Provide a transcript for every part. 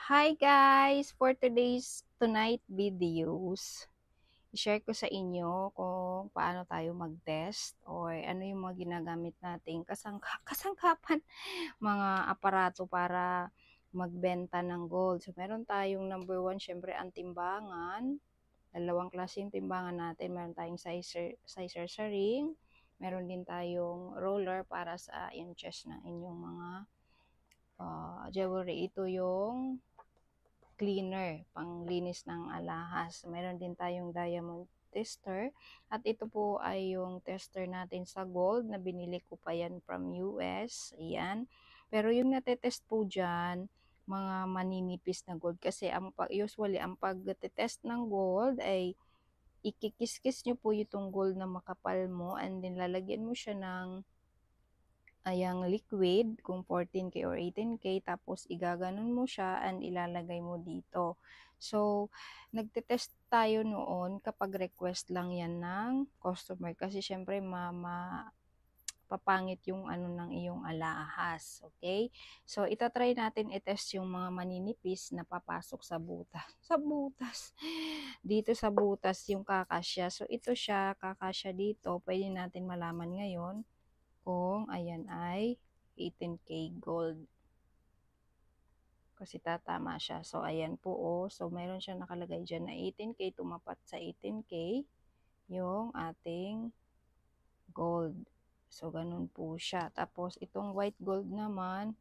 Hi guys! For tonight videos, i-share ko sa inyo kung paano tayo mag-test or ano yung mga ginagamit nating kasangkapan, mga aparato para magbenta ng gold. So, meron tayong number one, syempre, ang timbangan. Dalawang klaseng timbangan natin. Meron tayong sizer sa ring. Meron din tayong roller para sa inches ng inyong mga jewelry. Ito yung cleaner, panglinis ng alahas. Meron din tayong diamond tester. At ito po ay yung tester natin sa gold na binili ko pa yan from US. Ayan. Pero yung natetest po dyan, mga maninipis na gold. Kasi usually, ang pag-test ng gold ay ikikis-kis nyo po itong gold na makapal mo and then lalagyan mo siya ng ayang liquid kung 14K or 18K tapos igaganon mo siya and ilalagay mo dito. So, nagte-test tayo noon kapag request lang yan ng customer kasi syempre papangit yung ano ng iyong alahas, okay? So, itatry natin i-test yung mga maninipis na papasok sa butas. Sa butas. Dito sa butas yung kakasya. So, ito siya, kakasya dito. Pwede natin malaman ngayon kung ayan ay 18K gold. Kasi tatama siya. So, ayan po oh. So, mayroon siya nakalagay dyan na 18K. Tumapat sa 18K yung ating gold. So, ganun po siya. Tapos, itong white gold naman,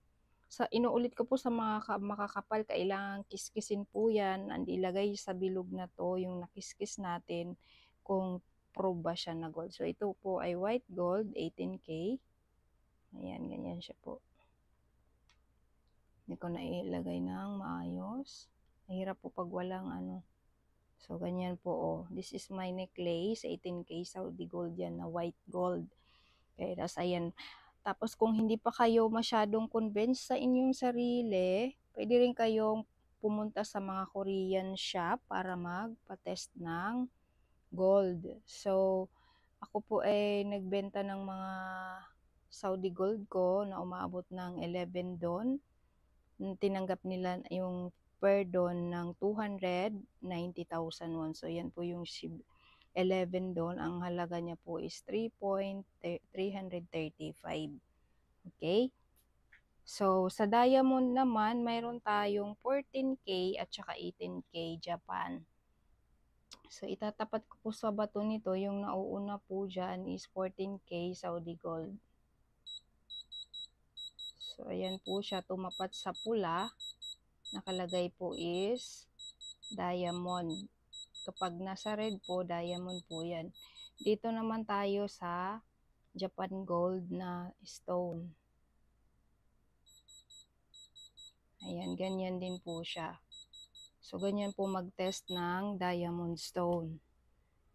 inuulit ko po sa mga makakapal, kailangan kiskisin po yan and ilagay sa bilog na to yung nakiskis natin kung probe ba siya na gold. So, ito po ay white gold, 18K. Ayan, ganyan siya po. Hindi ko na ilagay ng maayos. Mahirap po pag walang ano. So, ganyan po oh. This is my necklace. 18K Saudi gold yan na white gold. Okay, tapos ayan. Tapos kung hindi pa kayo masyadong convinced sa inyong sarili, pwede rin kayong pumunta sa mga Korean shop para magpa-test ng gold. So, ako po ay nagbenta ng mga Saudi gold ko na umaabot ng 11 don. Tinanggap nila yung per don ng 290,000 won. So, yan po yung 11 don. Ang halaga niya po is 3.335. Okay? So, sa diamond naman, mayroon tayong 14K at saka 18K Japan. So, itatapat ko po sa bato nito, yung nauuna po dyan is 14K Saudi Gold. So, ayan po siya, tumapat sa pula. Nakalagay po is diamond. Kapag nasa red po, diamond po yan. Dito naman tayo sa Japan Gold na stone. Ayan, ganyan din po siya. So, ganyan po mag-test ng diamond stone.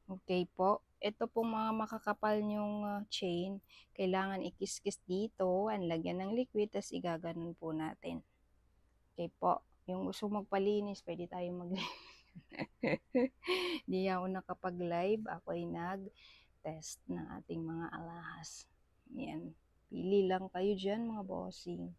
Okay po. Ito pong mga makakapal nyong chain, kailangan ikis-kis dito, ang lagyan ng liquid, tas igaganon po natin. Okay po. Yung gusto magpalinis, pwede tayong maglinis. Hindi ako nakapag-live. Ako ay nag-test ng ating mga alahas. Yan. Pili lang kayo dyan, mga bossing.